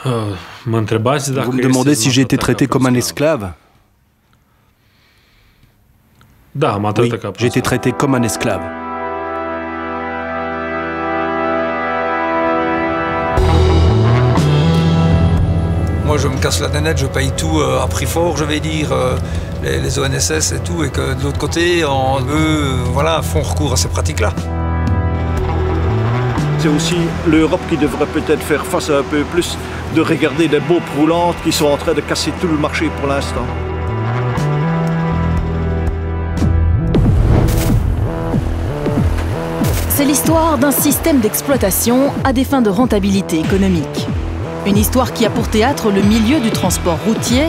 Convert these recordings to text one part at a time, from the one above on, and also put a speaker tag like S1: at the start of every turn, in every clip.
S1: Vous me demandez si j'ai été traité comme un esclave? Oui, j'ai été traité comme un esclave.
S2: Moi, je me casse la nénette, je paye tout à prix fort, je vais dire, les ONSS et tout, et que de l'autre côté, eux, voilà, font recours à ces pratiques-là.
S3: C'est aussi l'Europe qui devrait peut-être faire face à un peu plus de regarder les bombes roulantes qui sont en train de casser tout le marché pour l'instant.
S4: C'est l'histoire d'un système d'exploitation à des fins de rentabilité économique. Une histoire qui a pour théâtre le milieu du transport routier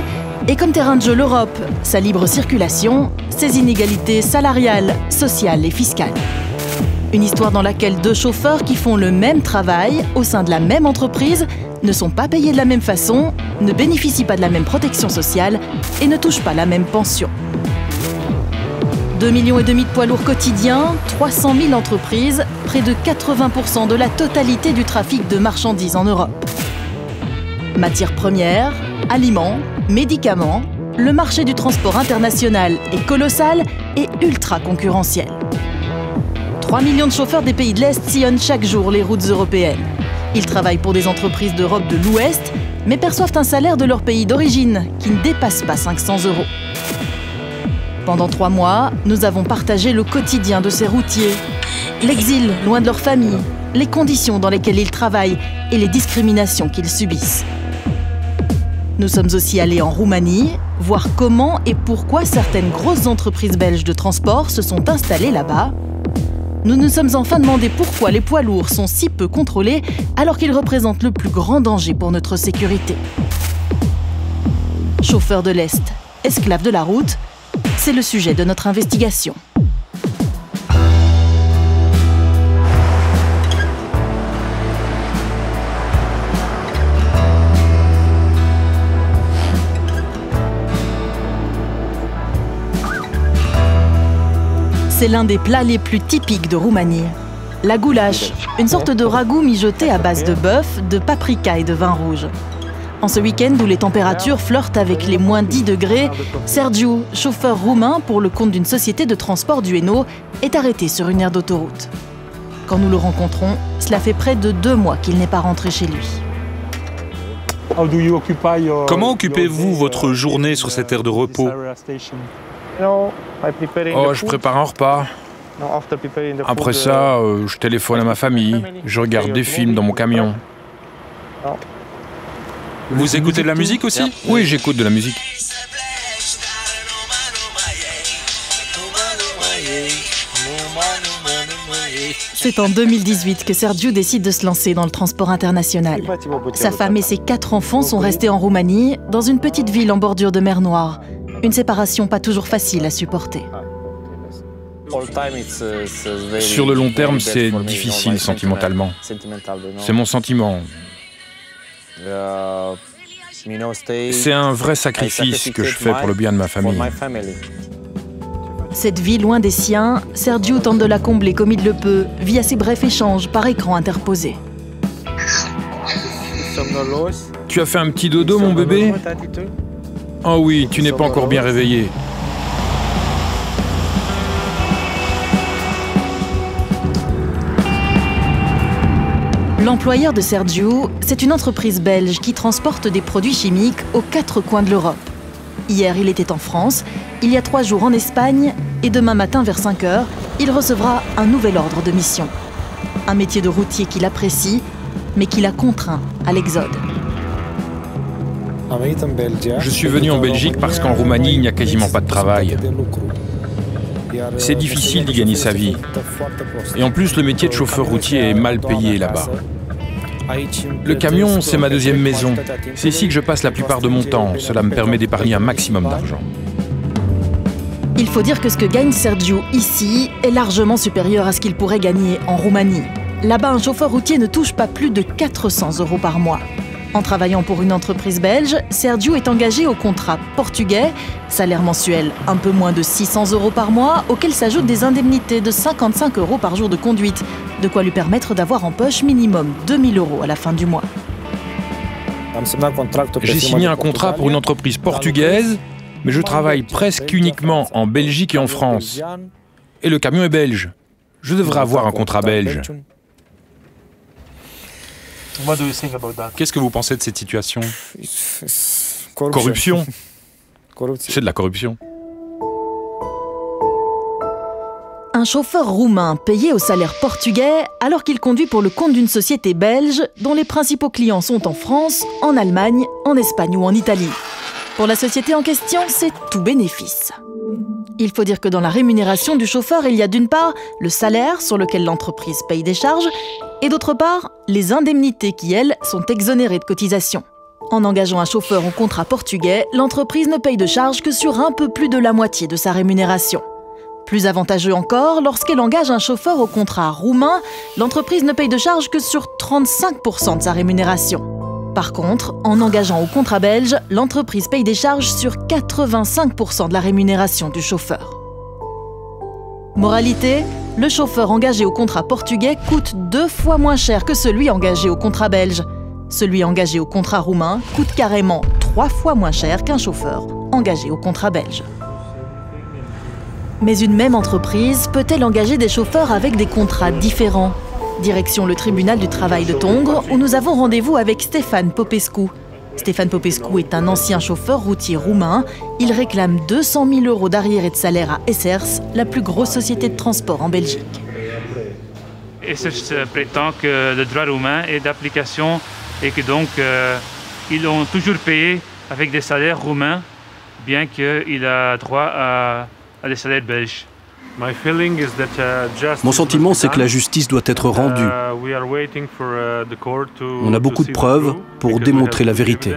S4: et comme terrain de jeu l'Europe, sa libre circulation, ses inégalités salariales, sociales et fiscales. Une histoire dans laquelle deux chauffeurs qui font le même travail au sein de la même entreprise ne sont pas payés de la même façon, ne bénéficient pas de la même protection sociale et ne touchent pas la même pension. 2,5 millions de poids lourds quotidiens, 300 000 entreprises, près de 80% de la totalité du trafic de marchandises en Europe. Matières premières, aliments, médicaments, le marché du transport international est colossal et ultra concurrentiel. 3 millions de chauffeurs des pays de l'Est sillonnent chaque jour les routes européennes. Ils travaillent pour des entreprises d'Europe de l'Ouest, mais perçoivent un salaire de leur pays d'origine qui ne dépasse pas 500 €. Pendant 3 mois, nous avons partagé le quotidien de ces routiers. L'exil loin de leur famille, les conditions dans lesquelles ils travaillent et les discriminations qu'ils subissent. Nous sommes aussi allés en Roumanie, voir comment et pourquoi certaines grosses entreprises belges de transport se sont installées là-bas. Nous nous sommes enfin demandé pourquoi les poids lourds sont si peu contrôlés alors qu'ils représentent le plus grand danger pour notre sécurité. Chauffeurs de l'Est, esclaves de la route, c'est le sujet de notre investigation. C'est l'un des plats les plus typiques de Roumanie. La goulash, une sorte de ragoût mijoté à base de bœuf, de paprika et de vin rouge. En ce week-end où les températures flirtent avec les moins 10 degrés, Sergiu, chauffeur roumain pour le compte d'une société de transport du Hainaut, est arrêté sur une aire d'autoroute. Quand nous le rencontrons, cela fait près de 2 mois qu'il n'est pas rentré chez lui.
S5: Comment occupez-vous votre journée sur cette aire de repos? Oh, je prépare un repas. Après ça, je téléphone à ma famille. Je regarde des films dans mon camion. Vous écoutez de la musique aussi? Oui, j'écoute de la musique.
S4: C'est en 2018 que Sergiu décide de se lancer dans le transport international. Sa femme et ses 4 enfants sont restés en Roumanie, dans une petite ville en bordure de mer Noire. Une séparation pas toujours facile à supporter.
S5: Sur le long terme, c'est difficile sentimentalement. C'est mon sentiment. C'est un vrai sacrifice que je fais pour le bien de ma famille.
S4: Cette vie loin des siens, Sergiu tente de la combler comme il le peut, via ses brefs échanges par écran interposé.
S5: Tu as fait un petit dodo, mon bébé? Oh oui, tu n'es pas encore bien réveillé.
S4: L'employeur de Sergiu, c'est une entreprise belge qui transporte des produits chimiques aux 4 coins de l'Europe. Hier, il était en France, il y a 3 jours en Espagne, et demain matin vers 5 h, il recevra un nouvel ordre de mission. Un métier de routier qu'il apprécie, mais qui l'a contraint à l'exode.
S5: Je suis venu en Belgique parce qu'en Roumanie, il n'y a quasiment pas de travail. C'est difficile d'y gagner sa vie. Et en plus, le métier de chauffeur routier est mal payé là-bas. Le camion, c'est ma 2e maison. C'est ici que je passe la plupart de mon temps. Cela me permet d'épargner un maximum d'argent.
S4: Il faut dire que ce que gagne Sergiu ici est largement supérieur à ce qu'il pourrait gagner en Roumanie. Là-bas, un chauffeur routier ne touche pas plus de 400 € par mois. En travaillant pour une entreprise belge, Sergiu est engagé au contrat portugais, salaire mensuel un peu moins de 600 € par mois, auquel s'ajoutent des indemnités de 55 € par jour de conduite, de quoi lui permettre d'avoir en poche minimum 2 000 € à la fin du mois.
S5: J'ai signé un contrat pour une entreprise portugaise, mais je travaille presque uniquement en Belgique et en France. Et le camion est belge. Je devrais avoir un contrat belge.
S1: Qu'est-ce que vous pensez de cette situation?
S5: Corruption. C'est de la corruption.
S4: Un chauffeur roumain payé au salaire portugais alors qu'il conduit pour le compte d'une société belge dont les principaux clients sont en France, en Allemagne, en Espagne ou en Italie. Pour la société en question, c'est tout bénéfice. Il faut dire que dans la rémunération du chauffeur, il y a d'une part le salaire sur lequel l'entreprise paye des charges et d'autre part les indemnités qui, elles, sont exonérées de cotisations. En engageant un chauffeur en contrat portugais, l'entreprise ne paye de charges que sur un peu plus de la moitié de sa rémunération. Plus avantageux encore, lorsqu'elle engage un chauffeur au contrat roumain, l'entreprise ne paye de charges que sur 35% de sa rémunération. Par contre, en engageant au contrat belge, l'entreprise paye des charges sur 85% de la rémunération du chauffeur. Moralité, le chauffeur engagé au contrat portugais coûte 2 fois moins cher que celui engagé au contrat belge. Celui engagé au contrat roumain coûte carrément 3 fois moins cher qu'un chauffeur engagé au contrat belge. Mais une même entreprise peut-elle engager des chauffeurs avec des contrats différents? Direction le tribunal du travail de Tongres, où nous avons rendez-vous avec Ștefan Popescu. Ștefan Popescu est un ancien chauffeur routier roumain. Il réclame 200 000 € d'arriérés de salaire à SRS, la plus grosse société de transport en Belgique.
S6: SRS prétend que le droit roumain est d'application et que donc ils ont toujours payé avec des salaires roumains, bien qu'il a droit à des salaires belges.
S1: Mon sentiment, c'est que la justice doit être rendue. On a beaucoup de preuves pour démontrer la vérité.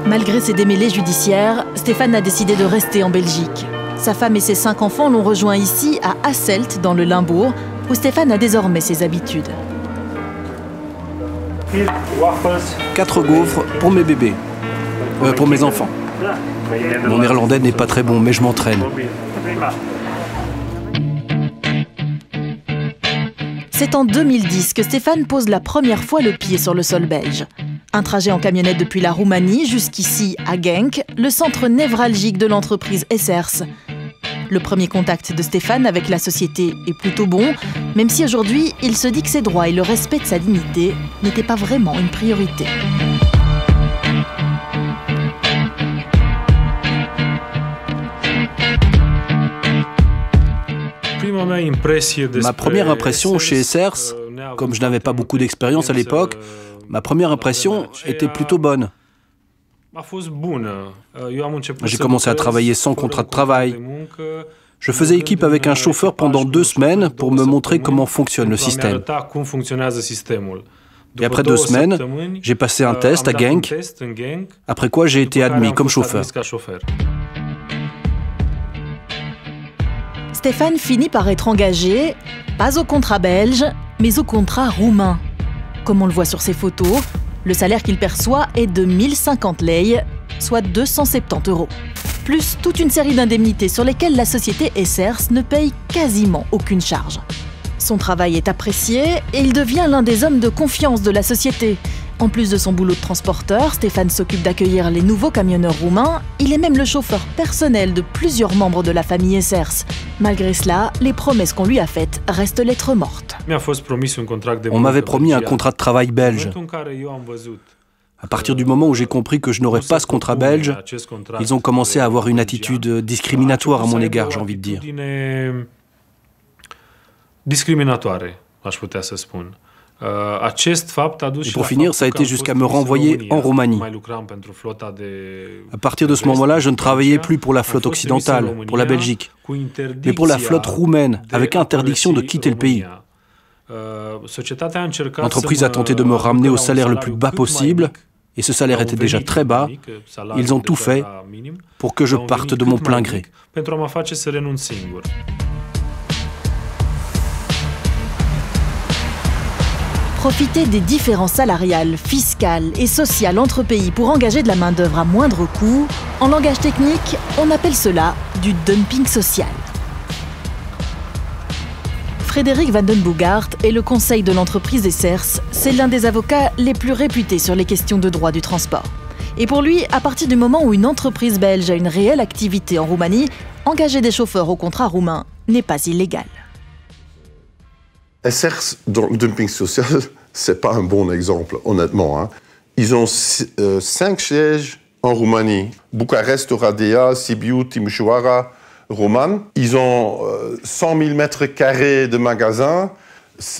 S4: Malgré ces démêlés judiciaires, Ștefan a décidé de rester en Belgique. Sa femme et ses 5 enfants l'ont rejoint ici, à Hasselt, dans le Limbourg, où Ștefan a désormais ses habitudes.
S1: 4 gaufres pour mes bébés. Pour mes enfants. Mon néerlandais n'est pas très bon, mais je m'entraîne.
S4: C'est en 2010 que Ștefan pose la première fois le pied sur le sol belge. Un trajet en camionnette depuis la Roumanie jusqu'ici à Genk, le centre névralgique de l'entreprise SRS. Le premier contact de Ștefan avec la société est plutôt bon, même si aujourd'hui il se dit que ses droits et le respect de sa dignité n'étaient pas vraiment une priorité.
S1: Ma première impression chez SRS, comme je n'avais pas beaucoup d'expérience à l'époque, ma première impression était plutôt bonne. J'ai commencé à travailler sans contrat de travail. Je faisais équipe avec un chauffeur pendant 2 semaines pour me montrer comment fonctionne le système. Et après 2 semaines, j'ai passé un test à Genk, après quoi j'ai été admis comme chauffeur.
S4: Ștefan finit par être engagé, pas au contrat belge, mais au contrat roumain. Comme on le voit sur ces photos, le salaire qu'il perçoit est de 1050 lei, soit 270 €. Plus toute une série d'indemnités sur lesquelles la société SRS ne paye quasiment aucune charge. Son travail est apprécié et il devient l'un des hommes de confiance de la société. En plus de son boulot de transporteur, Ștefan s'occupe d'accueillir les nouveaux camionneurs roumains. Il est même le chauffeur personnel de plusieurs membres de la famille SRS. Malgré cela, les promesses qu'on lui a faites restent lettre morte.
S1: On m'avait promis un contrat de travail belge. À partir du moment où j'ai compris que je n'aurais pas ce contrat belge, ils ont commencé à avoir une attitude discriminatoire à mon égard, j'ai envie de dire. Et pour finir, ça a été jusqu'à me renvoyer en Roumanie. À partir de ce moment-là, je ne travaillais plus pour la flotte occidentale, pour la Belgique, mais pour la flotte roumaine, avec interdiction de quitter le pays. L'entreprise a tenté de me ramener au salaire le plus bas possible, et ce salaire était déjà très bas. Ils ont tout fait pour que je parte de mon plein gré.
S4: Profiter des différences salariales, fiscales et sociales entre pays pour engager de la main-d'œuvre à moindre coût, en langage technique, on appelle cela du dumping social. Frédéric Van den Boogaert est le conseil de l'entreprise Essers. C'est l'un des avocats les plus réputés sur les questions de droit du transport. Et pour lui, à partir du moment où une entreprise belge a une réelle activité en Roumanie, engager des chauffeurs au contrat roumain n'est pas illégal.
S7: Essers, dans le dumping social, c'est pas un bon exemple, honnêtement, hein. Ils ont 5 sièges en Roumanie. Bucarest, Oradea, Sibiu, Timișoara, Roman. Ils ont 100 000 mètres carrés de magasins.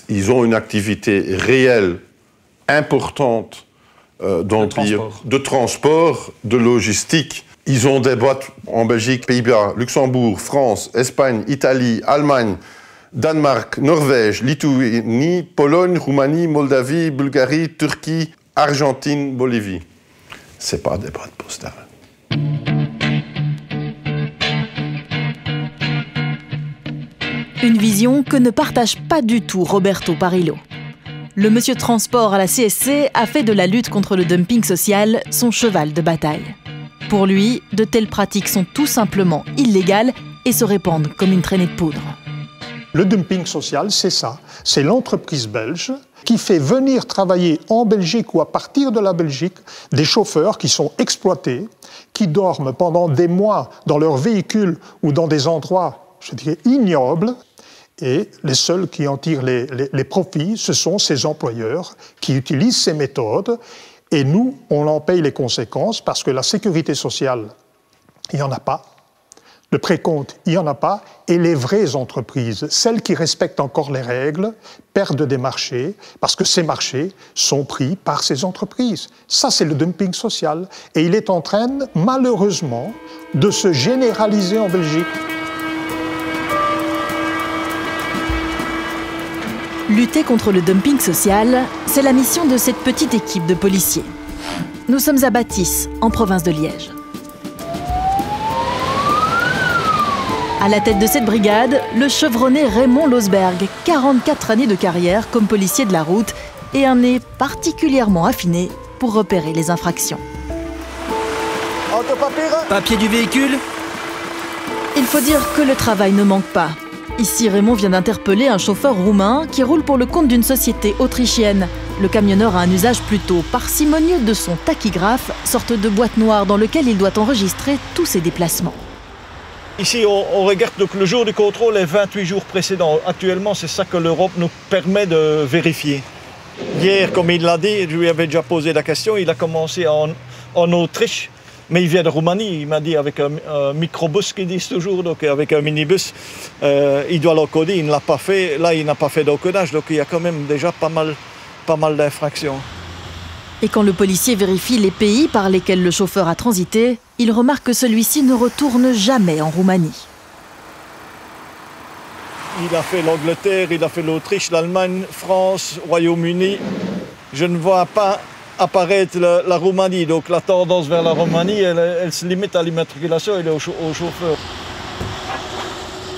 S7: Ils ont une activité réelle, importante dans le pays de transport, de logistique. Ils ont des boîtes en Belgique, Pays-Bas, Luxembourg, France, Espagne, Italie, Allemagne, Danemark, Norvège, Lituanie, Pologne, Roumanie, Moldavie, Bulgarie, Turquie, Argentine, Bolivie. C'est pas des boîtes postales.
S4: Une vision que ne partage pas du tout Roberto Parillo. Le monsieur transport à la CSC a fait de la lutte contre le dumping social son cheval de bataille. Pour lui, de telles pratiques sont tout simplement illégales et se répandent comme une traînée de poudre.
S8: Le dumping social, c'est ça. C'est l'entreprise belge qui fait venir travailler en Belgique ou à partir de la Belgique des chauffeurs qui sont exploités, qui dorment pendant des mois dans leur véhicule ou dans des endroits, je dirais, ignobles. Et les seuls qui en tirent les profits, ce sont ces employeurs qui utilisent ces méthodes. Et nous, on en paye les conséquences parce que la sécurité sociale, il n'y en a pas. Le précompte, il n'y en a pas. Et les vraies entreprises, celles qui respectent encore les règles, perdent des marchés parce que ces marchés sont pris par ces entreprises. Ça, c'est le dumping social. Et il est en train, malheureusement, de se généraliser en Belgique.
S4: Lutter contre le dumping social, c'est la mission de cette petite équipe de policiers. Nous sommes à Bâtisse, en province de Liège. À la tête de cette brigade, le chevronné Raymond Losberg, 44 années de carrière comme policier de la route et un nez particulièrement affiné pour repérer les infractions.
S1: Papier du véhicule?
S4: Il faut dire que le travail ne manque pas. Ici, Raymond vient d'interpeller un chauffeur roumain qui roule pour le compte d'une société autrichienne. Le camionneur a un usage plutôt parcimonieux de son tachygraphe, sorte de boîte noire dans lequel il doit enregistrer tous ses déplacements.
S3: Ici, on regarde donc le jour du contrôle les 28 jours précédents. Actuellement, c'est ça que l'Europe nous permet de vérifier. Hier, comme il l'a dit, je lui avais déjà posé la question, il a commencé en Autriche. Mais il vient de Roumanie, il m'a dit, avec un microbus qu'ils disent toujours, donc avec un minibus, il doit l'encoder, il ne l'a pas fait. Là, il n'a pas fait d'encodage, donc il y a quand même déjà pas mal d'infractions.
S4: Et quand le policier vérifie les pays par lesquels le chauffeur a transité, il remarque que celui-ci ne retourne jamais en Roumanie.
S3: Il a fait l'Angleterre, il a fait l'Autriche, l'Allemagne, France, Royaume-Uni. Je ne vois pas apparaître la Roumanie, donc la tendance vers la Roumanie, elle se limite à l'immatriculation et au chauffeur.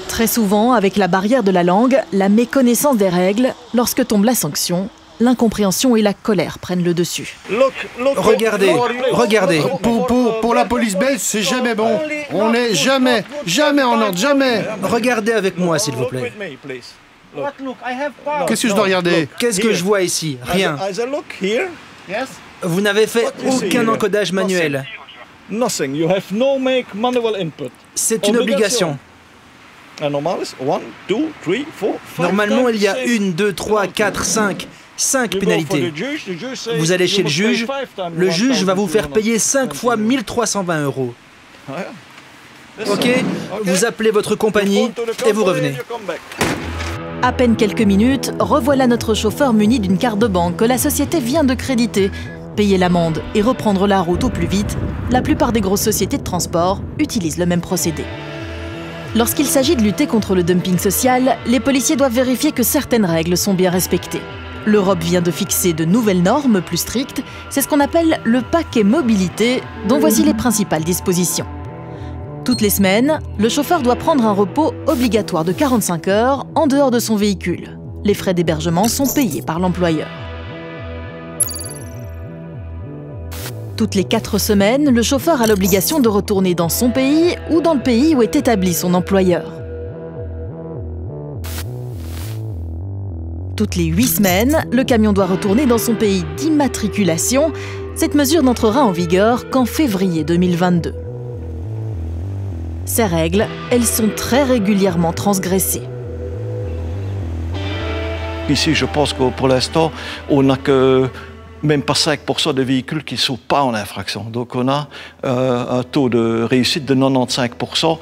S4: Très souvent, avec la barrière de la langue, la méconnaissance des règles, lorsque tombe la sanction, l'incompréhension et la colère prennent le dessus.
S1: Regardez.
S9: Pour la police belge, c'est jamais bon. On n'est jamais en ordre, jamais.
S1: Regardez avec moi, s'il vous plaît.
S9: Qu'est-ce que je dois regarder?
S1: Qu'est-ce que je vois ici? Rien. Vous n'avez fait aucun encodage manuel. C'est une obligation. Normalement, il y a 1, 2, 3, 4, 5 pénalités. Vous allez chez le juge va vous faire payer 5 fois 1320 €. Ok, vous appelez votre compagnie et vous revenez.
S4: À peine quelques minutes, revoilà notre chauffeur muni d'une carte de banque que la société vient de créditer. Payer l'amende et reprendre la route au plus vite, la plupart des grosses sociétés de transport utilisent le même procédé. Lorsqu'il s'agit de lutter contre le dumping social, les policiers doivent vérifier que certaines règles sont bien respectées. L'Europe vient de fixer de nouvelles normes plus strictes, c'est ce qu'on appelle le paquet mobilité, dont voici les principales dispositions. Toutes les semaines, le chauffeur doit prendre un repos obligatoire de 45 heures en dehors de son véhicule. Les frais d'hébergement sont payés par l'employeur. Toutes les 4 semaines, le chauffeur a l'obligation de retourner dans son pays ou dans le pays où est établi son employeur. Toutes les 8 semaines, le camion doit retourner dans son pays d'immatriculation. Cette mesure n'entrera en vigueur qu'en février 2022. Ces règles, elles sont très régulièrement transgressées.
S3: Ici, je pense que pour l'instant, on n'a que même pas 5% des véhicules qui ne sont pas en infraction. Donc on a un taux de réussite de 95%,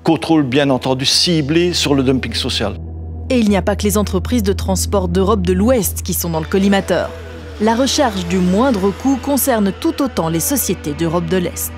S3: contrôle bien entendu ciblé sur le dumping social.
S4: Et il n'y a pas que les entreprises de transport d'Europe de l'Ouest qui sont dans le collimateur. La recherche du moindre coût concerne tout autant les sociétés d'Europe de l'Est.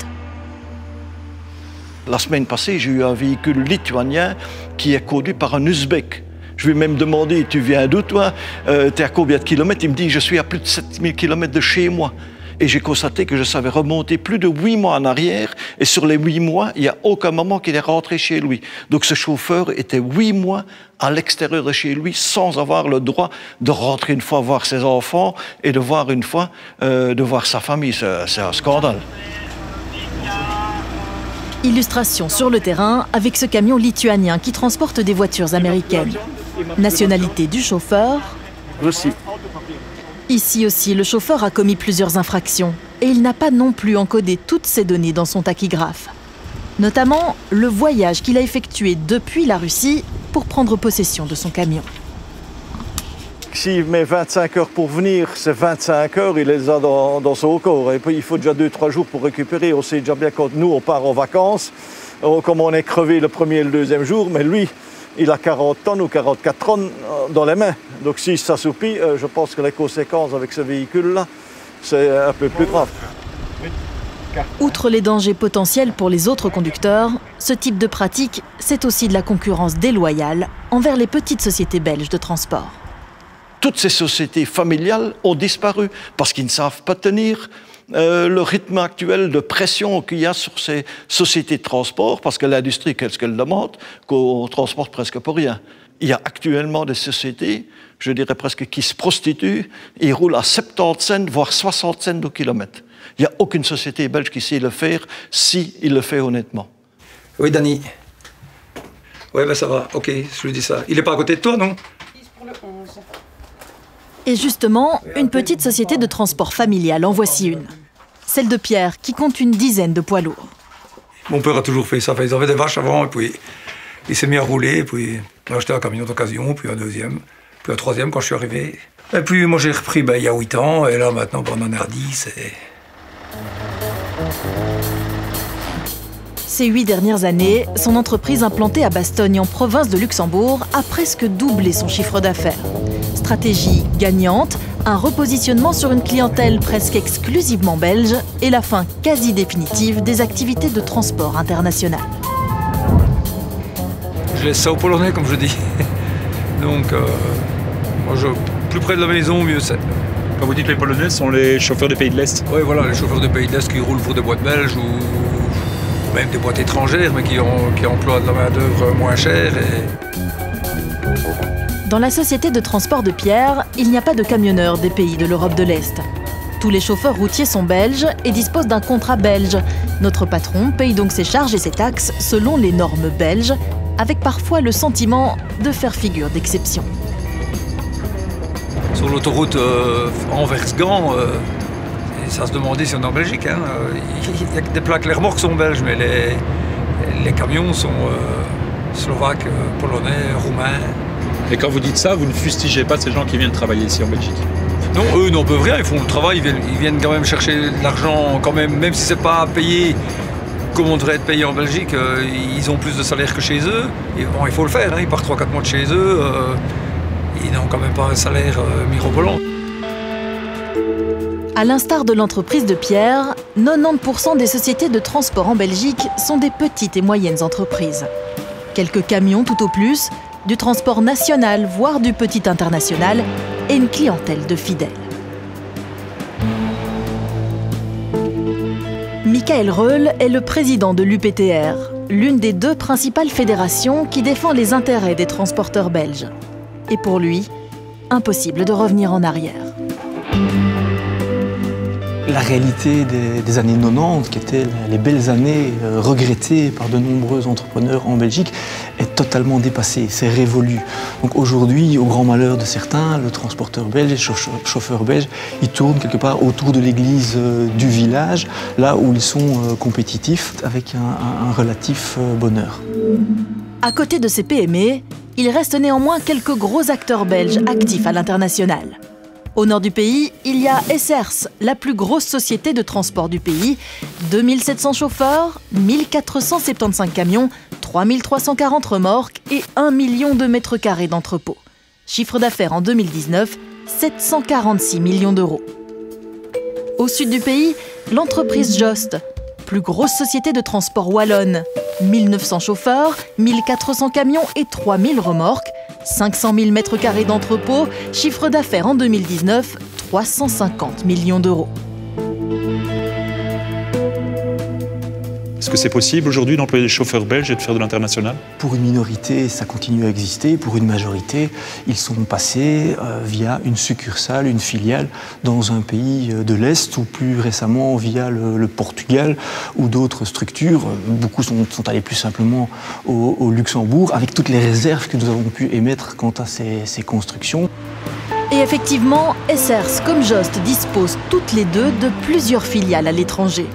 S3: La semaine passée, j'ai eu un véhicule lituanien qui est conduit par un Ouzbek. Je lui ai même demandé, tu viens d'où toi? T'es à combien de kilomètres? Il me dit, je suis à plus de 7000 kilomètres de chez moi. Et j'ai constaté que je savais remonter plus de 8 mois en arrière. Et sur les 8 mois, il n'y a aucun moment qu'il est rentré chez lui. Donc ce chauffeur était 8 mois à l'extérieur de chez lui sans avoir le droit de rentrer une fois voir ses enfants et de voir une fois de voir sa famille. C'est un scandale.
S4: Illustration sur le terrain avec ce camion lituanien qui transporte des voitures américaines. Nationalité du chauffeur.
S1: Russie.
S4: Ici aussi, le chauffeur a commis plusieurs infractions et il n'a pas non plus encodé toutes ces données dans son tachygraphe. Notamment le voyage qu'il a effectué depuis la Russie pour prendre possession de son camion.
S3: S'il met 25 heures pour venir, c'est 25 heures, il les a dans son corps. Et puis il faut déjà 2-3 jours pour récupérer. On sait déjà bien quand nous on part en vacances, comme on est crevé le premier et le deuxième jour, mais lui, il a 40 tonnes ou 44 tonnes dans les mains. Donc s'il s'assoupit, je pense que les conséquences avec ce véhicule-là, c'est un peu plus grave.
S4: Outre les dangers potentiels pour les autres conducteurs, ce type de pratique, c'est aussi de la concurrence déloyale envers les petites sociétés belges de transport.
S3: Toutes ces sociétés familiales ont disparu parce qu'ils ne savent pas tenir le rythme actuel de pression qu'il y a sur ces sociétés de transport, parce que l'industrie, qu'est-ce qu'elle demande? Qu'on transporte presque pour rien. Il y a actuellement des sociétés, je dirais presque, qui se prostituent, ils roulent à 70 cents, voire 60 cents au kilomètre. Il n'y a aucune société belge qui sait le faire, si il le fait honnêtement.
S2: Oui, Dani. Oui, ben ça va, ok, je lui dis ça. Il n'est pas à côté de toi, non?
S4: Et justement, une petite société de transport familial, en voici une. Celle de Pierre, qui compte une dizaine de poids lourds.
S2: Mon père a toujours fait ça. Ils avaient des vaches avant, et puis il s'est mis à rouler, et puis il a acheté un camion d'occasion, puis un deuxième, puis un troisième quand je suis arrivé. Et puis moi j'ai repris il y a 8 ans, et là maintenant on en a 10.
S4: Ces 8 dernières années, son entreprise implantée à Bastogne, en province de Luxembourg, a presque doublé son chiffre d'affaires. Stratégie gagnante, un repositionnement sur une clientèle presque exclusivement belge et la fin quasi définitive des activités de transport international.
S2: Je laisse ça aux Polonais, comme je dis. Donc, moi, plus près de la maison, mieux c'est.
S5: Quand vous dites les Polonais, sont les chauffeurs des pays de l'Est?
S2: Oui, voilà, les chauffeurs des pays de l'Est qui roulent pour des boîtes belges ou même des boîtes étrangères, mais qui emploient de la main-d'œuvre moins chère.
S4: Dans la société de transport de Pierre, il n'y a pas de camionneurs des pays de l'Europe de l'Est. Tous les chauffeurs routiers sont belges et disposent d'un contrat belge. Notre patron paye donc ses charges et ses taxes selon les normes belges, avec parfois le sentiment de faire figure d'exception.
S2: Sur l'autoroute Anvers-Gand, ça se demandait si on est en Belgique. Hein. Il y a des plaques, les remorques sont belges, mais les camions sont slovaques, polonais, roumains.
S5: Et quand vous dites ça, vous ne fustigez pas ces gens qui viennent travailler ici en Belgique?
S2: Non, eux n'en peuvent rien, ils font le travail, ils viennent quand même chercher de l'argent, quand même si c'est pas payé comme on devrait être payé en Belgique, ils ont plus de salaire que chez eux. Et bon, il faut le faire, hein, ils partent 3-4 mois de chez eux, ils n'ont quand même pas un salaire mirobolant.
S4: À l'instar de l'entreprise de Pierre, 90% des sociétés de transport en Belgique sont des petites et moyennes entreprises. Quelques camions tout au plus, du transport national, voire du petit international, et une clientèle de fidèles. Michael Reul est le président de l'UPTR, l'une des 2 principales fédérations qui défend les intérêts des transporteurs belges. Et pour lui, impossible de revenir en arrière.
S10: La réalité des années 90, qui étaient les belles années regrettées par de nombreux entrepreneurs en Belgique, est totalement dépassée, c'est révolu. Donc aujourd'hui, au grand malheur de certains, le transporteur belge, le chauffeur belge, ils tournent quelque part autour de l'église du village, là où ils sont compétitifs, avec un relatif bonheur.
S4: À côté de ces PME, il reste néanmoins quelques gros acteurs belges actifs à l'international. Au nord du pays, il y a SRS, la plus grosse société de transport du pays. 2700 chauffeurs, 1475 camions, 3340 remorques et 1 million de mètres carrés d'entrepôts. Chiffre d'affaires en 2019, 746 millions d'euros. Au sud du pays, l'entreprise Jost, plus grosse société de transport wallonne. 1900 chauffeurs, 1400 camions et 3000 remorques. 500 000 mètres carrés d'entrepôts, chiffre d'affaires en 2019, 350 millions d'euros.
S11: Est-ce que c'est possible aujourd'hui d'employer des chauffeurs belges et de faire de l'international?
S10: Pour une minorité, ça continue à exister. Pour une majorité, ils sont passés via une succursale, une filiale dans un pays de l'Est ou plus récemment via le Portugal ou d'autres structures. Beaucoup sont allés plus simplement au Luxembourg avec toutes les réserves que nous avons pu émettre quant à ces constructions.
S4: Et effectivement, SRS comme Jost disposent toutes les deux de plusieurs filiales à l'étranger.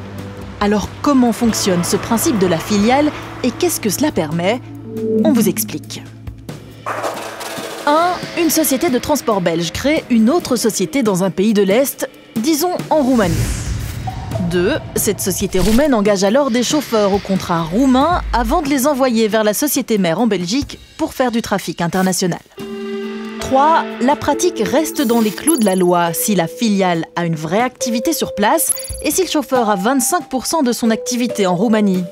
S4: Alors comment fonctionne ce principe de la filiale et qu'est-ce que cela permet? On vous explique. 1. Une société de transport belge crée une autre société dans un pays de l'Est, disons en Roumanie. 2. Cette société roumaine engage alors des chauffeurs au contrat roumain avant de les envoyer vers la société mère en Belgique pour faire du trafic international. 3. La pratique reste dans les clous de la loi si la filiale a une vraie activité sur place et si le chauffeur a 25% de son activité en Roumanie.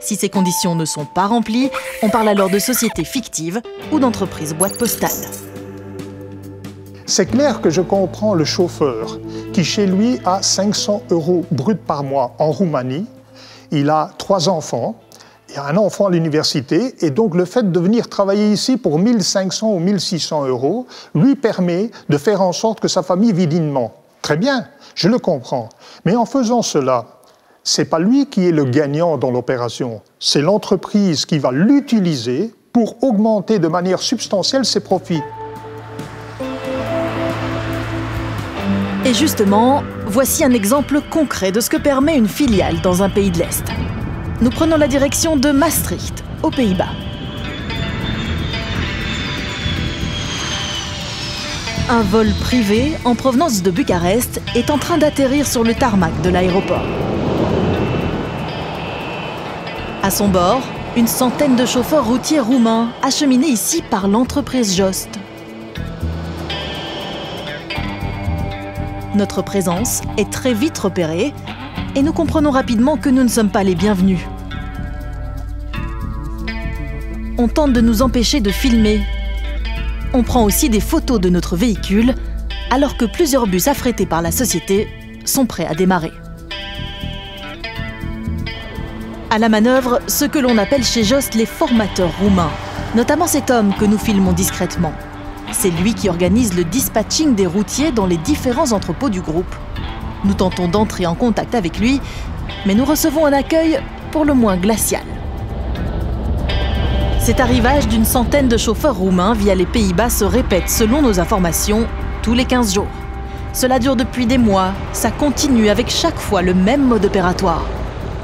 S4: Si ces conditions ne sont pas remplies, on parle alors de société fictive ou d'entreprise boîte postale.
S8: C'est clair que je comprends le chauffeur qui, chez lui, a 500 € brut par mois en Roumanie. Il a 3 enfants. Il y a un enfant à l'université et donc le fait de venir travailler ici pour 1500 ou 1600 € lui permet de faire en sorte que sa famille vit dignement. Très bien, je le comprends. Mais en faisant cela, c'est pas lui qui est le gagnant dans l'opération. C'est l'entreprise qui va l'utiliser pour augmenter de manière substantielle ses profits.
S4: Et justement, voici un exemple concret de ce que permet une filiale dans un pays de l'Est. Nous prenons la direction de Maastricht, aux Pays-Bas. Un vol privé en provenance de Bucarest est en train d'atterrir sur le tarmac de l'aéroport. À son bord, une centaine de chauffeurs routiers roumains acheminés ici par l'entreprise Jost. Notre présence est très vite repérée et nous comprenons rapidement que nous ne sommes pas les bienvenus. On tente de nous empêcher de filmer. On prend aussi des photos de notre véhicule, alors que plusieurs bus affrétés par la société sont prêts à démarrer. À la manœuvre, ce que l'on appelle chez Jost les formateurs roumains, notamment cet homme que nous filmons discrètement. C'est lui qui organise le dispatching des routiers dans les différents entrepôts du groupe. Nous tentons d'entrer en contact avec lui, mais nous recevons un accueil pour le moins glacial. Cet arrivage d'une centaine de chauffeurs roumains via les Pays-Bas se répète, selon nos informations, tous les 15 jours. Cela dure depuis des mois, ça continue avec chaque fois le même mode opératoire.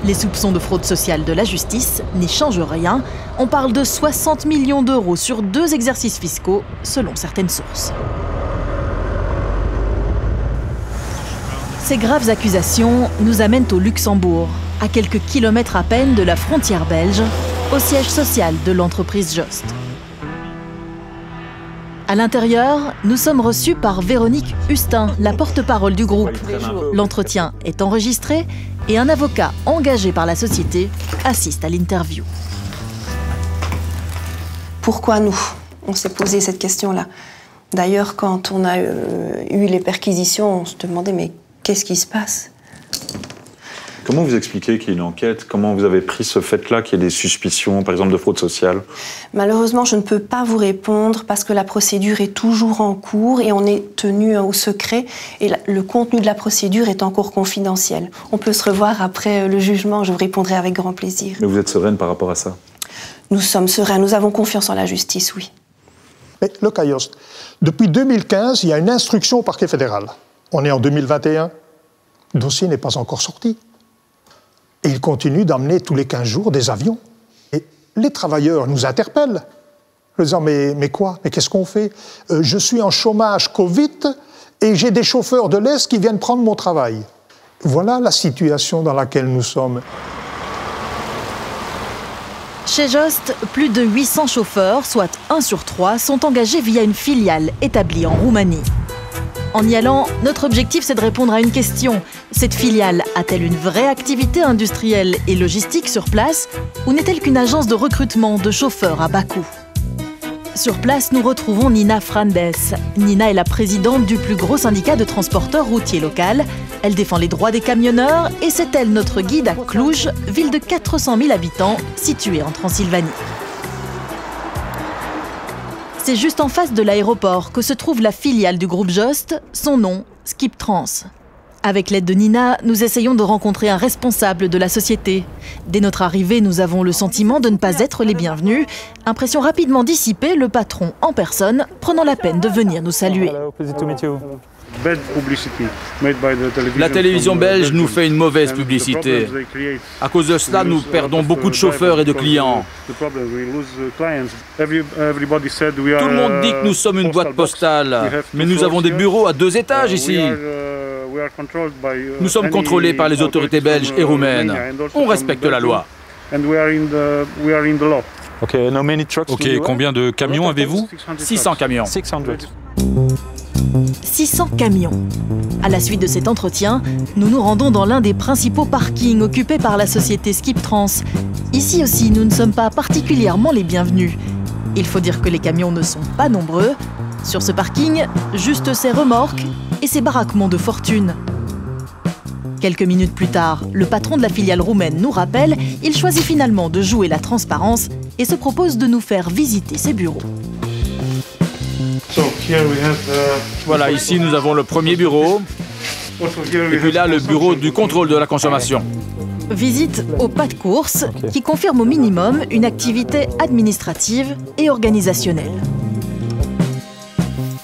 S4: Les soupçons de fraude sociale de la justice n'y changent rien. On parle de 60 millions d'euros sur 2 exercices fiscaux, selon certaines sources. Ces graves accusations nous amènent au Luxembourg, à quelques kilomètres à peine de la frontière belge, au siège social de l'entreprise Jost. À l'intérieur, nous sommes reçus par Véronique Hustin, la porte-parole du groupe. L'entretien est enregistré et un avocat engagé par la société assiste à l'interview.
S12: Pourquoi nous? On s'est posé cette question-là. D'ailleurs, quand on a eu les perquisitions, on se demandait mais qu'est-ce qui se passe?
S11: Comment vous expliquez qu'il y ait une enquête? Comment vous avez pris ce fait-là qu'il y ait des suspicions, par exemple, de fraude sociale?
S12: Malheureusement, je ne peux pas vous répondre parce que la procédure est toujours en cours et on est tenu au secret et le contenu de la procédure est encore confidentiel. On peut se revoir après le jugement, je vous répondrai avec grand plaisir.
S11: Mais vous êtes sereine par rapport à ça?
S12: Nous sommes sereins, nous avons confiance en la justice, oui.
S8: Mais le Cayost, depuis 2015, il y a une instruction au parquet fédéral. On est en 2021, le dossier n'est pas encore sorti. Et il continue d'amener tous les 15 jours des avions. Et les travailleurs nous interpellent, en disant mais quoi? Mais qu'est-ce qu'on fait? Je suis en chômage Covid et j'ai des chauffeurs de l'Est qui viennent prendre mon travail. Voilà la situation dans laquelle nous sommes.
S4: Chez Jost, plus de 800 chauffeurs, soit 1 sur 3, sont engagés via une filiale établie en Roumanie. En y allant, notre objectif, c'est de répondre à une question. Cette filiale a-t-elle une vraie activité industrielle et logistique sur place ou n'est-elle qu'une agence de recrutement de chauffeurs à bas coût? Sur place, nous retrouvons Nina Frandes. Nina est la présidente du plus gros syndicat de transporteurs routiers local. Elle défend les droits des camionneurs et c'est elle notre guide à Cluj, ville de 400 000 habitants située en Transylvanie. C'est juste en face de l'aéroport que se trouve la filiale du groupe Jost, son nom, Skiptrans. Avec l'aide de Nina, nous essayons de rencontrer un responsable de la société. Dès notre arrivée, nous avons le sentiment de ne pas être les bienvenus. Impression rapidement dissipée, le patron en personne prenant la peine de venir nous saluer.
S5: La télévision belge nous fait une mauvaise publicité. À cause de cela, nous perdons beaucoup de chauffeurs et de clients. Tout le monde dit que nous sommes une boîte postale, mais nous avons des bureaux à 2 étages ici. Nous sommes contrôlés par les autorités belges et roumaines. On respecte la loi.
S11: Ok, combien de camions avez-vous?
S5: 600 camions.
S4: 600 camions. À la suite de cet entretien, nous nous rendons dans l'un des principaux parkings occupés par la société Skiptrans. Ici aussi, nous ne sommes pas particulièrement les bienvenus. Il faut dire que les camions ne sont pas nombreux. Sur ce parking, juste ces remorques et ces baraquements de fortune. Quelques minutes plus tard, le patron de la filiale roumaine nous rappelle, il choisit finalement de jouer la transparence et se propose de nous faire visiter ses bureaux.
S5: Voilà, ici nous avons le premier bureau. Et puis là, le bureau du contrôle de la consommation.
S4: Visite au pas de course qui confirme au minimum une activité administrative et organisationnelle.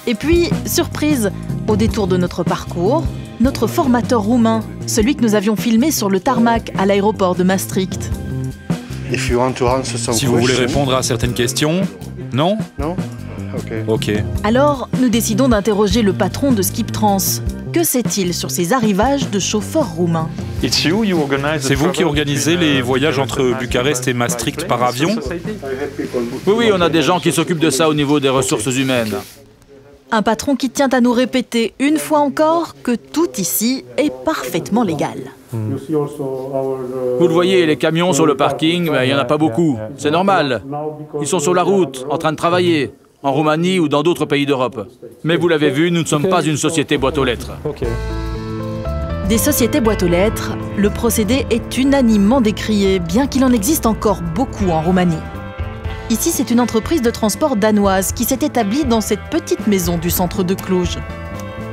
S4: Et puis, surprise, au détour de notre parcours, notre formateur roumain, celui que nous avions filmé sur le tarmac à l'aéroport de Maastricht.
S11: Si vous voulez répondre à certaines questions, non? Non? Ok.
S4: Alors, nous décidons d'interroger le patron de Skiptrans. Que sait-il sur ces arrivages de chauffeurs roumains?
S11: C'est vous qui organisez les voyages entre Bucarest et Maastricht par avion?
S5: Oui, on a des gens qui s'occupent de ça au niveau des ressources humaines.
S4: Un patron qui tient à nous répéter une fois encore que tout ici est parfaitement légal.
S5: Vous le voyez, les camions sur le parking, il n'y en a pas beaucoup. C'est normal. Ils sont sur la route, en train de travailler, en Roumanie ou dans d'autres pays d'Europe. Mais vous l'avez vu, nous ne sommes pas une société boîte aux lettres.
S4: Des sociétés boîtes aux lettres, le procédé est unanimement décrié, bien qu'il en existe encore beaucoup en Roumanie. Ici, c'est une entreprise de transport danoise qui s'est établie dans cette petite maison du centre de Cluj.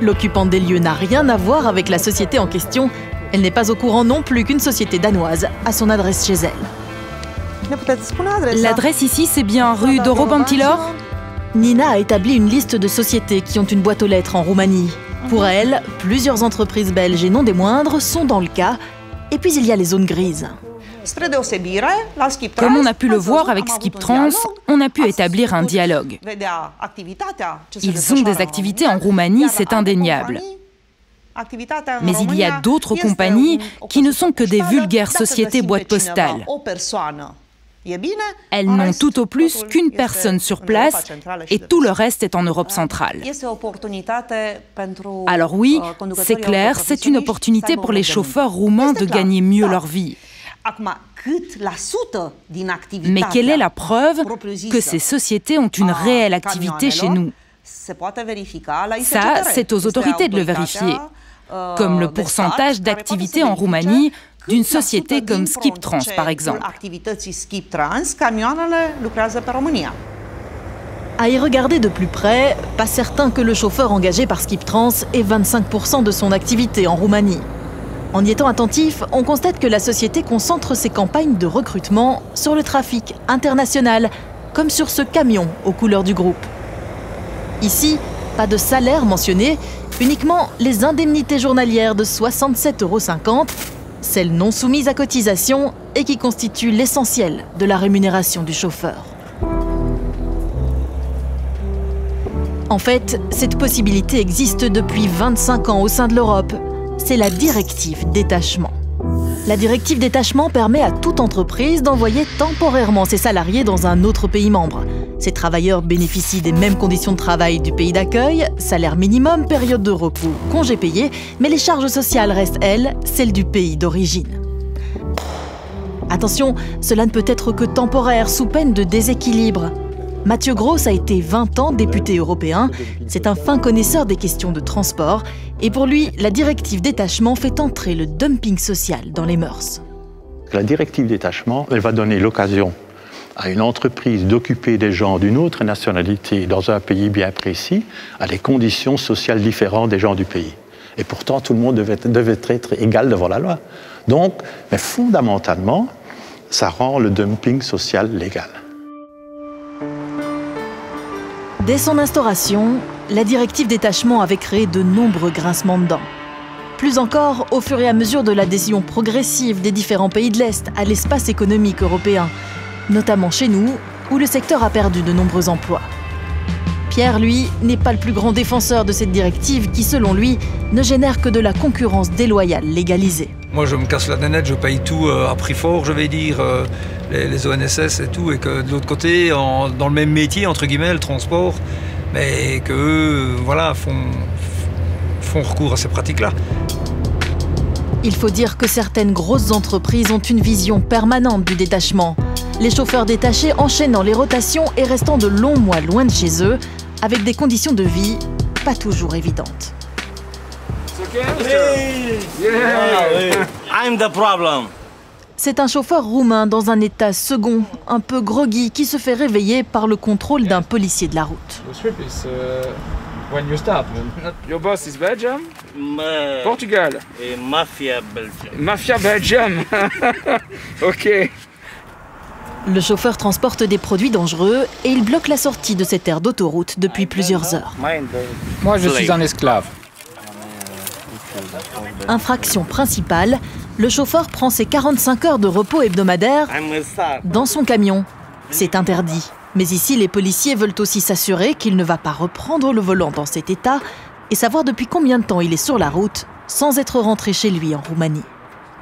S4: L'occupante des lieux n'a rien à voir avec la société en question. Elle n'est pas au courant non plus qu'une société danoise a son adresse chez elle.
S13: L'adresse ici, c'est bien rue Dorobantilor?
S4: Nina a établi une liste de sociétés qui ont une boîte aux lettres en Roumanie. Pour elle, plusieurs entreprises belges et non des moindres sont dans le cas. Et puis il y a les zones grises.
S13: Comme on a pu le voir avec Skiptrans, on a pu établir un dialogue. Ils ont des activités en Roumanie, c'est indéniable. Mais il y a d'autres compagnies qui ne sont que des vulgaires sociétés boîtes postales. Elles n'ont tout au plus qu'une personne sur place et tout le reste est en Europe centrale. Alors oui, c'est clair, c'est une opportunité pour les chauffeurs roumains de gagner mieux leur vie. Mais quelle est la preuve que ces sociétés ont une réelle activité chez nous? Ça, c'est aux autorités de le vérifier. Comme le pourcentage d'activité en Roumanie, d'une société comme Skiptrans, par exemple.
S4: À y regarder de plus près, pas certain que le chauffeur engagé par Skiptrans ait 25% de son activité en Roumanie. En y étant attentif, on constate que la société concentre ses campagnes de recrutement sur le trafic international, comme sur ce camion aux couleurs du groupe. Ici, pas de salaire mentionné, uniquement les indemnités journalières de 67,50 €, celles non soumises à cotisation et qui constituent l'essentiel de la rémunération du chauffeur. En fait, cette possibilité existe depuis 25 ans au sein de l'Europe. C'est la directive détachement. La directive détachement permet à toute entreprise d'envoyer temporairement ses salariés dans un autre pays membre. Ces travailleurs bénéficient des mêmes conditions de travail du pays d'accueil, salaire minimum, période de repos, congés payés, mais les charges sociales restent, elles, celles du pays d'origine. Attention, cela ne peut être que temporaire, sous peine de déséquilibre. Mathieu Gross a été 20 ans député européen. C'est un fin connaisseur des questions de transport. Et pour lui, la directive détachement fait entrer le dumping social dans les mœurs.
S14: La directive détachement, elle va donner l'occasion à une entreprise d'occuper des gens d'une autre nationalité dans un pays bien précis, à des conditions sociales différentes des gens du pays. Et pourtant, tout le monde devait être égal devant la loi. Donc, mais fondamentalement, ça rend le dumping social légal.
S4: Dès son instauration, la directive détachement avait créé de nombreux grincements de dents. Plus encore, au fur et à mesure de l'adhésion progressive des différents pays de l'Est à l'espace économique européen, notamment chez nous, où le secteur a perdu de nombreux emplois. Pierre, lui, n'est pas le plus grand défenseur de cette directive qui, selon lui, ne génère que de la concurrence déloyale légalisée.
S2: Moi, je me casse la nénette, je paye tout à prix fort, je vais dire, les ONSS et tout, et que de l'autre côté, dans le même métier, entre guillemets, le transport, mais qu'eux, voilà, font recours à ces pratiques-là.
S4: Il faut dire que certaines grosses entreprises ont une vision permanente du détachement. Les chauffeurs détachés enchaînant les rotations et restant de longs mois loin de chez eux, avec des conditions de vie pas toujours évidentes.
S15: I'm the problem.
S4: C'est un chauffeur roumain dans un état second, un peu groggy, qui se fait réveiller par le contrôle d'un policier de la route.
S16: When you stop. Your boss is Belgium? Portugal?
S15: Mafia Belgium.
S16: Mafia Belgium. Ok.
S4: Le chauffeur transporte des produits dangereux et il bloque la sortie de cette aire d'autoroute depuis plusieurs heures.
S16: Moi, je suis un esclave.
S4: Infraction principale, le chauffeur prend ses 45 heures de repos hebdomadaires dans son camion. C'est interdit. Mais ici, les policiers veulent aussi s'assurer qu'il ne va pas reprendre le volant dans cet état et savoir depuis combien de temps il est sur la route sans être rentré chez lui en Roumanie.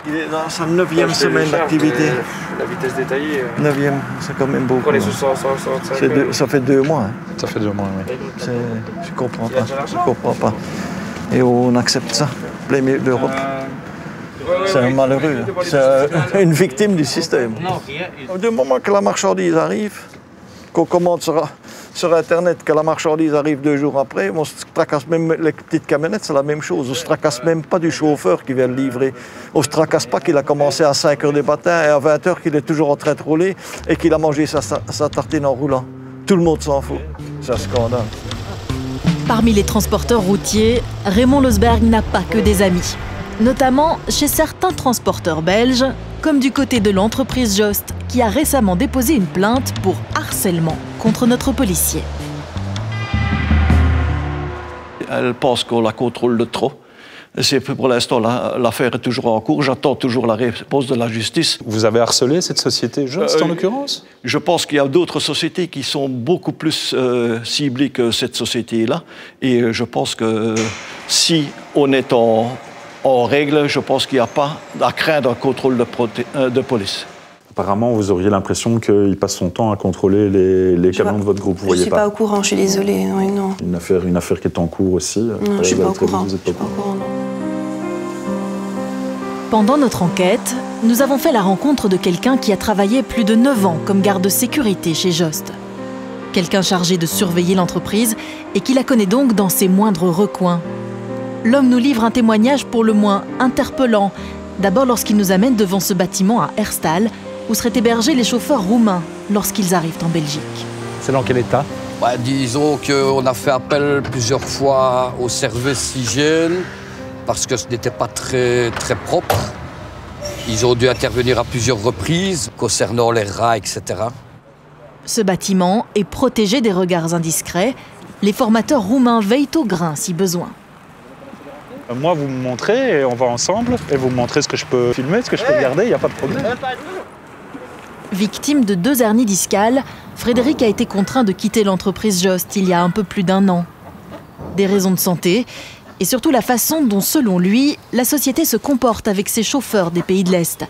S3: Il est dans sa 9e semaine d'activité.
S16: La vitesse détaillée.
S3: 9e, c'est quand même beaucoup. Ça fait 2 mois. Hein.
S11: Ça fait 2 mois, oui.
S3: Je comprends pas. Je comprends pas. Et on accepte ça, plein milieu d'Europe. C'est un malheureux. C'est une victime du système. Du moment que la marchandise arrive, qu'on commande sur Internet, que la marchandise arrive 2 jours après, on se tracasse même les petites camionnettes, c'est la même chose. On se tracasse même pas du chauffeur qui vient le livrer. On se tracasse pas qu'il a commencé à 5 h du matin et à 20 h qu'il est toujours en train de rouler et qu'il a mangé sa tartine en roulant. Tout le monde s'en fout. C'est un scandale.
S4: Parmi les transporteurs routiers, Raymond Losberg n'a pas que des amis. Notamment chez certains transporteurs belges, comme du côté de l'entreprise Jost, qui a récemment déposé une plainte pour harcèlement contre notre policier.
S3: Elle pense qu'on la contrôle de trop. Pour l'instant, l'affaire est toujours en cours. J'attends toujours la réponse de la justice.
S11: Vous avez harcelé cette société Jost, en l'occurrence?
S3: Je pense qu'il y a d'autres sociétés qui sont beaucoup plus ciblées que cette société-là. Et je pense que si on est en règle, je pense qu'il n'y a pas à craindre un contrôle de police.
S11: Apparemment, vous auriez l'impression qu'il passe son temps à contrôler les camions de votre groupe. Vous voyez
S12: pas? Je ne suis pas au courant, je suis désolée. Oui, non.
S11: Une affaire qui est en cours aussi.
S12: Non, je ne suis pas au courant.
S4: Pendant notre enquête, nous avons fait la rencontre de quelqu'un qui a travaillé plus de 9 ans comme garde de sécurité chez Jost. Quelqu'un chargé de surveiller l'entreprise et qui la connaît donc dans ses moindres recoins. L'homme nous livre un témoignage pour le moins interpellant, D'abord lorsqu'il nous amène devant ce bâtiment à Herstal, où seraient hébergés les chauffeurs roumains lorsqu'ils arrivent en Belgique.
S17: C'est dans quel état?
S18: Disons qu'on a fait appel plusieurs fois au service hygiène parce que ce n'était pas très propre. Ils ont dû intervenir à plusieurs reprises concernant les rats, etc.
S4: Ce bâtiment est protégé des regards indiscrets. Les formateurs roumains veillent au grain si besoin.
S11: Moi, vous me montrez et on va ensemble. Et vous me montrez ce que je peux filmer, ce que je peux garder, il n'y a pas de problème.
S4: Victime de 2 hernies discales, Frédéric a été contraint de quitter l'entreprise Jost il y a un peu plus d'1 an. Des raisons de santé et surtout la façon dont, selon lui, la société se comporte avec ses chauffeurs des pays de l'Est.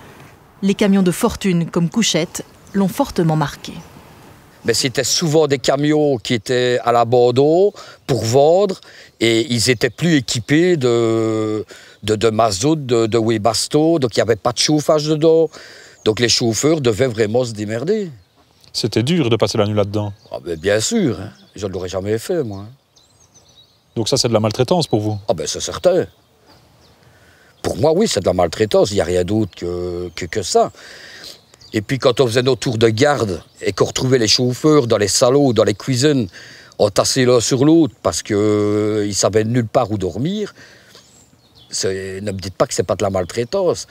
S4: Les camions de fortune comme Couchette l'ont fortement marqué.
S18: Mais c'était souvent des camions qui étaient à l'abandon pour vendre et ils étaient plus équipés de mazout, de Webasto, donc il n'y avait pas de chauffage dedans. Donc les chauffeurs devaient vraiment se démerder.
S11: C'était dur de passer la nuit là-dedans?
S18: Bien sûr, hein. Je ne l'aurais jamais fait, moi.
S11: Donc ça, c'est de la maltraitance pour vous?
S18: C'est certain. Pour moi, oui, c'est de la maltraitance. Il n'y a rien d'autre que ça. Et puis quand on faisait nos tours de garde et qu'on retrouvait les chauffeurs dans les salons, dans les cuisines, entassés l'un sur l'autre parce qu'ils ne savaient nulle part où dormir, ne me dites pas que ce n'est pas de la maltraitance.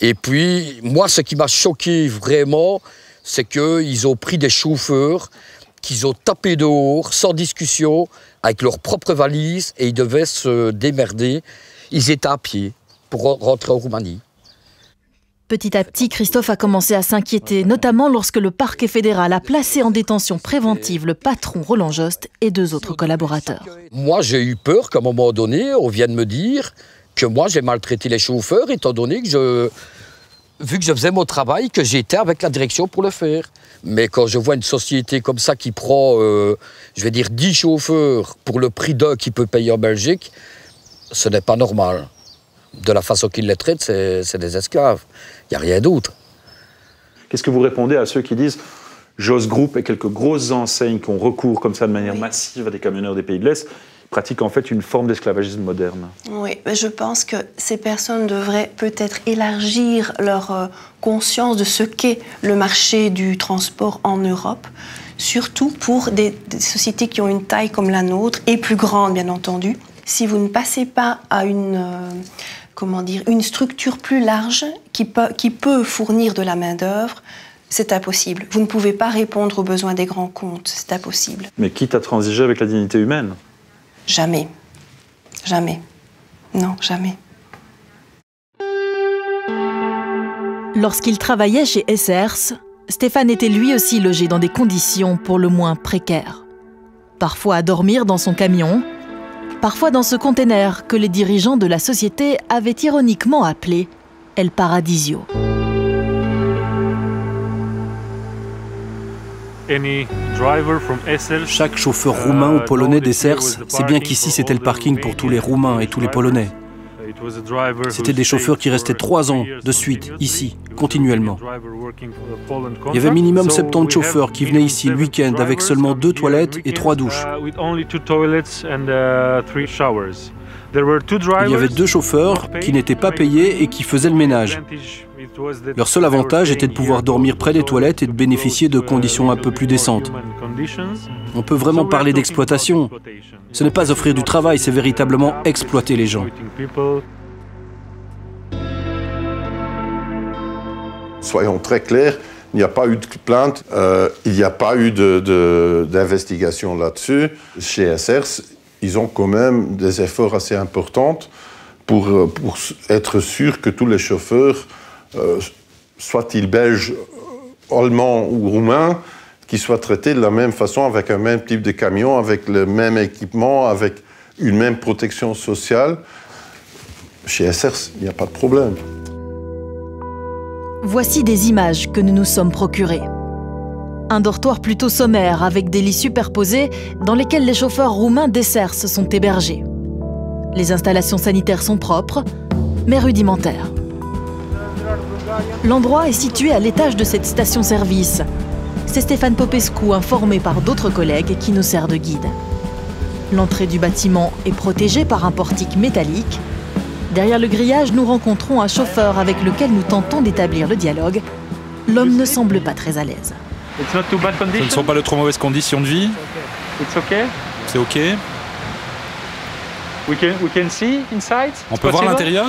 S18: Et puis, moi, ce qui m'a choqué vraiment, c'est qu'ils ont pris des chauffeurs, qu'ils ont tapé dehors, sans discussion, avec leurs propres valises, et ils devaient se démerder. Ils étaient à pied pour rentrer en Roumanie.
S4: Petit à petit, Christophe a commencé à s'inquiéter, notamment lorsque le parquet fédéral a placé en détention préventive le patron Roland Jost et 2 autres collaborateurs.
S18: Moi, j'ai eu peur qu'à un moment donné, on vienne me dire que moi, j'ai maltraité les chauffeurs, étant donné que vu que je faisais mon travail, que j'étais avec la direction pour le faire. Mais quand je vois une société comme ça qui prend, je vais dire, 10 chauffeurs pour le prix d'un qui peut payer en Belgique, ce n'est pas normal. De la façon qu'ils les traitent, c'est des esclaves. Il n'y a rien d'autre.
S11: Qu'est-ce que vous répondez à ceux qui disent Jost Group et quelques grosses enseignes qui ont recours comme ça de manière massive à des camionneurs des pays de l'Est pratiquent en fait une forme d'esclavagisme moderne?
S12: Oui, mais je pense que ces personnes devraient peut-être élargir leur conscience de ce qu'est le marché du transport en Europe, surtout pour des sociétés qui ont une taille comme la nôtre et plus grande, bien entendu. Si vous ne passez pas à une structure plus large qui peut fournir de la main-d'œuvre, c'est impossible. Vous ne pouvez pas répondre aux besoins des grands comptes, c'est impossible.
S11: Mais quitte à transiger avec la dignité humaine?
S12: Jamais. Jamais. Non, jamais.
S4: Lorsqu'il travaillait chez SRS, Stéphane était lui aussi logé dans des conditions pour le moins précaires. Parfois à dormir dans son camion, parfois dans ce container que les dirigeants de la société avaient ironiquement appelé El Paradisio.
S1: Chaque chauffeur roumain ou polonais des SERS sait bien qu'ici c'était le parking pour tous les Roumains et tous les Polonais. C'était des chauffeurs qui restaient 3 ans de suite, ici, continuellement. Il y avait minimum 70 chauffeurs qui venaient ici le week-end avec seulement 2 toilettes et 3 douches. Il y avait 2 chauffeurs qui n'étaient pas payés et qui faisaient le ménage. Leur seul avantage était de pouvoir dormir près des toilettes et de bénéficier de conditions un peu plus décentes. On peut vraiment parler d'exploitation. Ce n'est pas offrir du travail, c'est véritablement exploiter les gens.
S7: Soyons très clairs, il n'y a pas eu de plainte, il n'y a pas eu d'investigation là-dessus. Chez SRS, ils ont quand même des efforts assez importants pour être sûr que tous les chauffeurs, soient-ils belges, allemands ou roumains, qui soient traités de la même façon, avec un même type de camion, avec le même équipement, avec une même protection sociale. Chez SRS, il n'y a pas de problème.
S4: Voici des images que nous nous sommes procurées. Un dortoir plutôt sommaire avec des lits superposés dans lesquels les chauffeurs roumains des SERS sont hébergés. Les installations sanitaires sont propres, mais rudimentaires. L'endroit est situé à l'étage de cette station-service. C'est Stéphane Popescu, informé par d'autres collègues, qui nous sert de guide. L'entrée du bâtiment est protégée par un portique métallique. Derrière le grillage, nous rencontrons un chauffeur avec lequel nous tentons d'établir le dialogue. L'homme ne semble pas très à l'aise.
S5: Ce ne sont pas de trop mauvaises conditions de vie. C'est OK. On peut voir l'intérieur?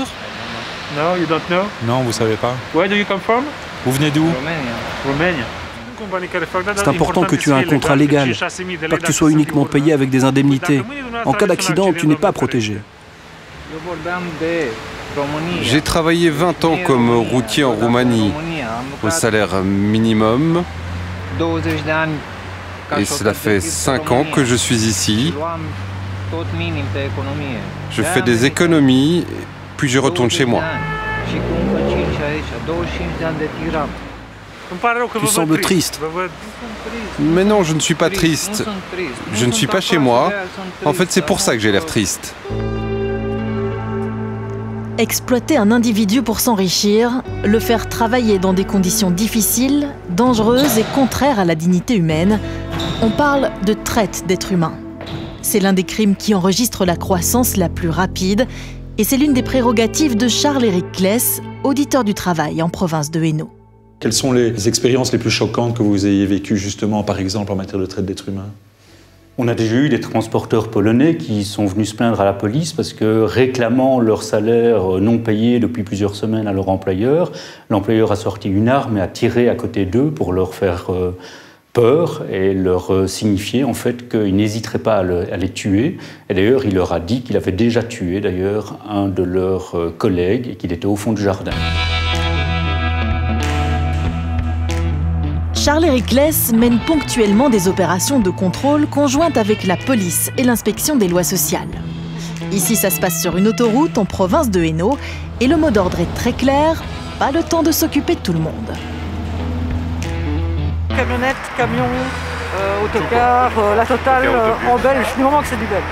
S5: Non, vous savez pas. Vous venez d'où?
S1: C'est important que tu aies un contrat légal, pas que tu sois uniquement payé avec des indemnités. En cas d'accident, tu n'es pas protégé.
S17: J'ai travaillé 20 ans comme routier en Roumanie, au salaire minimum. Et cela fait 5 ans que je suis ici. Je fais des économies, puis je retourne chez moi.
S1: Tu sembles triste.
S17: Mais non, je ne suis pas triste. Je ne suis pas chez moi. En fait, c'est pour ça que j'ai l'air triste.
S4: Exploiter un individu pour s'enrichir, le faire travailler dans des conditions difficiles, dangereuses et contraires à la dignité humaine, on parle de traite d'êtres humains. C'est l'un des crimes qui enregistre la croissance la plus rapide et c'est l'une des prérogatives de Charles-Éric Claes, auditeur du travail en province de Hainaut.
S11: Quelles sont les expériences les plus choquantes que vous ayez vécues justement, par exemple, en matière de traite d'êtres humains?
S19: On a déjà eu des transporteurs polonais qui sont venus se plaindre à la police parce que réclamant leur salaire non payé depuis plusieurs semaines à leur employeur, l'employeur a sorti une arme et a tiré à côté d'eux pour leur faire peur et leur signifier en fait qu'il n'hésiterait pas à les tuer. Et d'ailleurs, il leur a dit qu'il avait déjà tué d'ailleurs un de leurs collègues et qu'il était au fond du jardin.
S4: Charles-Éric Claes mène ponctuellement des opérations de contrôle conjointes avec la police et l'inspection des lois sociales. Ici, ça se passe sur une autoroute en province de Hainaut et le mot d'ordre est très clair, pas le temps de s'occuper de tout le monde.
S20: Camionnette, camion, autocar, la totale, en belge, du moment que c'est du belge.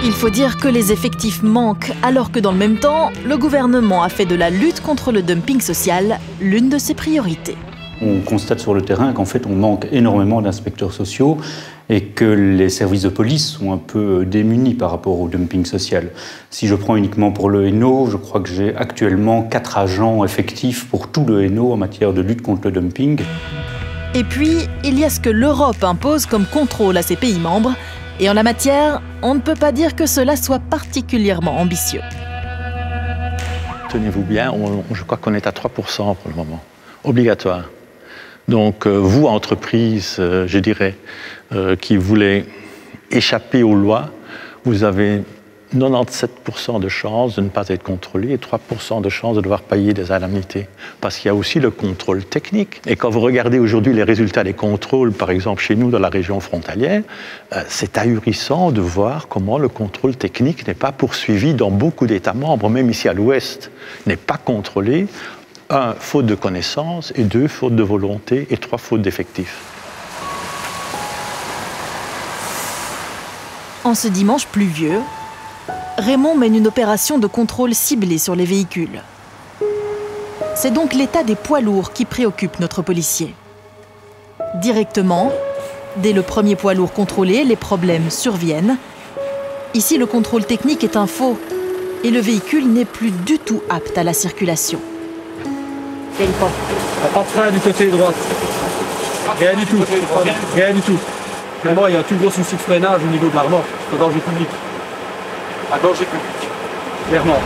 S4: Il faut dire que les effectifs manquent, alors que dans le même temps, le gouvernement a fait de la lutte contre le dumping social l'une de ses priorités.
S19: On constate sur le terrain qu'en fait on manque énormément d'inspecteurs sociaux et que les services de police sont un peu démunis par rapport au dumping social. Si je prends uniquement pour le Hainaut, je crois que j'ai actuellement 4 agents effectifs pour tout le Hainaut en matière de lutte contre le dumping.
S4: Et puis, il y a ce que l'Europe impose comme contrôle à ses pays membres. Et en la matière, on ne peut pas dire que cela soit particulièrement ambitieux.
S14: Tenez-vous bien, je crois qu'on est à 3% pour le moment, obligatoire. Donc vous, entreprise, je dirais, qui voulez échapper aux lois, vous avez 97% de chances de ne pas être contrôlé et 3% de chances de devoir payer des indemnités. Parce qu'il y a aussi le contrôle technique. Et quand vous regardez aujourd'hui les résultats des contrôles, par exemple chez nous dans la région frontalière, c'est ahurissant de voir comment le contrôle technique n'est pas poursuivi dans beaucoup d'États membres, même ici à l'Ouest, n'est pas contrôlé. 1, faute de connaissances, et 2, faute de volonté, et 3, faute d'effectifs.
S4: En ce dimanche pluvieux, Raymond mène une opération de contrôle ciblée sur les véhicules. C'est donc l'état des poids lourds qui préoccupe notre policier. Directement, dès le premier poids lourd contrôlé, les problèmes surviennent. Ici, le contrôle technique est un faux, et le véhicule n'est plus du tout apte à la circulation.
S16: Pas de frein du côté droit. Rien du tout. Rien du tout. Vraiment, il y a un tout gros souci de freinage au niveau de la remorque, à danger public. À danger public. Clairement.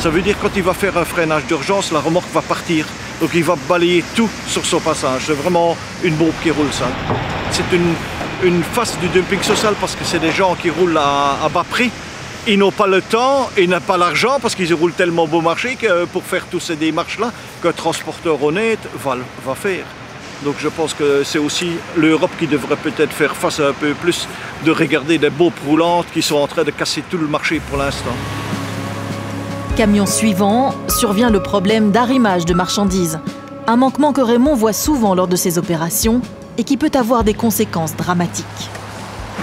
S3: Ça veut dire quand il va faire un freinage d'urgence, la remorque va partir. Donc il va balayer tout sur son passage. C'est vraiment une bombe qui roule, ça. C'est une face du dumping social parce que c'est des gens qui roulent à bas prix. Ils n'ont pas le temps, ils n'ont pas l'argent parce qu'ils roulent tellement beau marché que pour faire toutes ces démarches-là, qu'un transporteur honnête va faire. Donc je pense que c'est aussi l'Europe qui devrait peut-être faire face un peu plus, de regarder des bombes roulantes qui sont en train de casser tout le marché pour l'instant.
S4: Camion suivant, survient le problème d'arrimage de marchandises. Un manquement que Raymond voit souvent lors de ses opérations et qui peut avoir des conséquences dramatiques.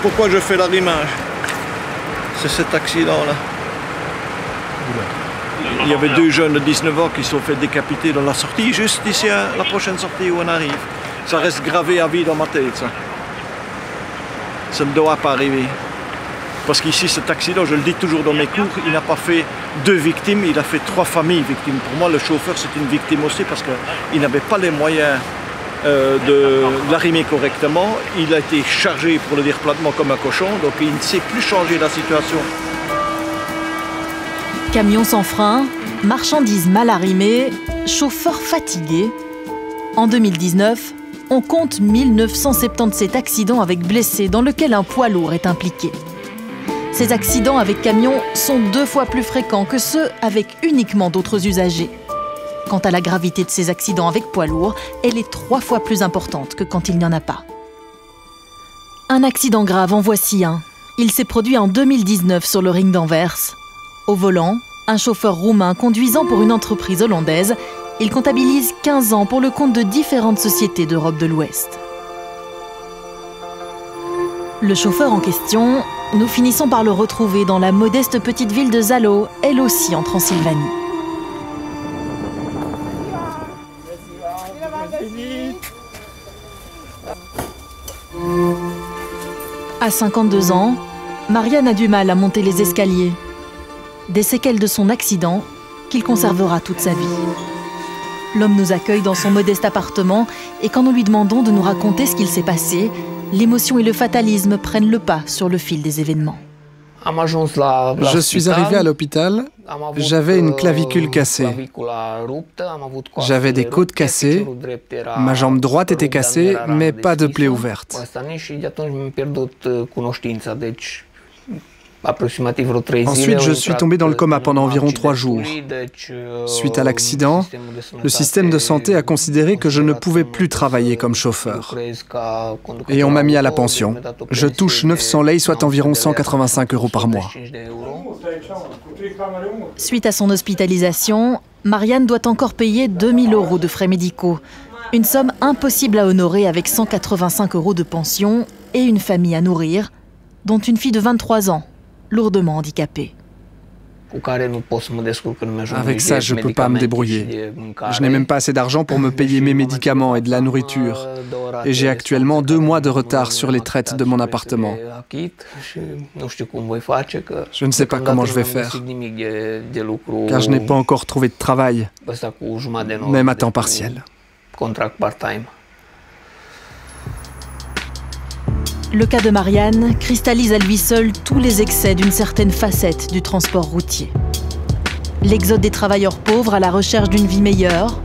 S3: Pourquoi je fais l'arrimage ? C'est cet accident-là. Il y avait 2 jeunes de 19 ans qui se sont fait décapiter dans la sortie, juste ici, la prochaine sortie où on arrive. Ça reste gravé à vie dans ma tête, ça. Ça ne doit pas arriver. Parce qu'ici, cet accident, je le dis toujours dans mes cours, il n'a pas fait 2 victimes, il a fait 3 familles victimes. Pour moi, le chauffeur, c'est une victime aussi parce qu'il n'avait pas les moyens de l'arrimer correctement. Il a été chargé, pour le dire platement, comme un cochon, donc il ne sait plus changer la situation.
S4: Camion sans frein, marchandises mal arrimées, chauffeurs fatigués. En 2019, on compte 1977 accidents avec blessés dans lesquels un poids lourd est impliqué. Ces accidents avec camions sont 2 fois plus fréquents que ceux avec uniquement d'autres usagers. Quant à la gravité de ces accidents avec poids lourds, elle est 3 fois plus importante que quand il n'y en a pas. Un accident grave, en voici un. Il s'est produit en 2019 sur le ring d'Anvers. Au volant, un chauffeur roumain conduisant pour une entreprise hollandaise. Il comptabilise 15 ans pour le compte de différentes sociétés d'Europe de l'Ouest. Le chauffeur en question, nous finissons par le retrouver dans la modeste petite ville de Zalo, elle aussi en Transylvanie. À 52 ans, Marian a du mal à monter les escaliers. Des séquelles de son accident qu'il conservera toute sa vie. L'homme nous accueille dans son modeste appartement et quand nous lui demandons de nous raconter ce qu'il s'est passé, l'émotion et le fatalisme prennent le pas sur le fil des événements.
S21: Je suis arrivé à l'hôpital, j'avais une clavicule cassée, j'avais des côtes cassées, ma jambe droite était cassée, mais pas de plaie ouverte. Ensuite, je suis tombé dans le coma pendant environ 3 jours. Suite à l'accident, le système de santé a considéré que je ne pouvais plus travailler comme chauffeur. Et on m'a mis à la pension. Je touche 900 lei, soit environ 185 € par mois.
S4: Suite à son hospitalisation, Marian doit encore payer 2000 € de frais médicaux. Une somme impossible à honorer avec 185 € de pension et une famille à nourrir, dont une fille de 23 ans. Lourdement handicapé.
S21: Avec ça, je ne peux pas me débrouiller. Je n'ai même pas assez d'argent pour me payer mes médicaments et de la nourriture. Et j'ai actuellement 2 mois de retard sur les traites de mon appartement. Je ne sais pas comment je vais faire, car je n'ai pas encore trouvé de travail, même à temps partiel.
S4: Le cas de Marian cristallise à lui seul tous les excès d'une certaine facette du transport routier. L'exode des travailleurs pauvres à la recherche d'une vie meilleure,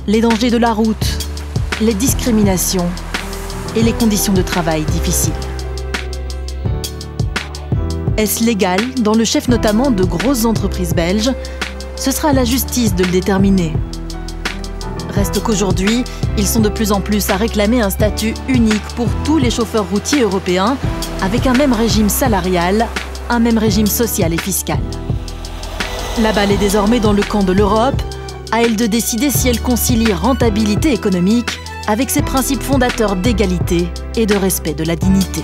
S4: les dangers de la route, les discriminations et les conditions de travail difficiles. Est-ce légal, dans le chef notamment de grosses entreprises belges? Ce sera à la justice de le déterminer. Reste qu'aujourd'hui, ils sont de plus en plus à réclamer un statut unique pour tous les chauffeurs routiers européens, avec un même régime salarial, un même régime social et fiscal. La balle est désormais dans le camp de l'Europe, à elle de décider si elle concilie rentabilité économique avec ses principes fondateurs d'égalité et de respect de la dignité.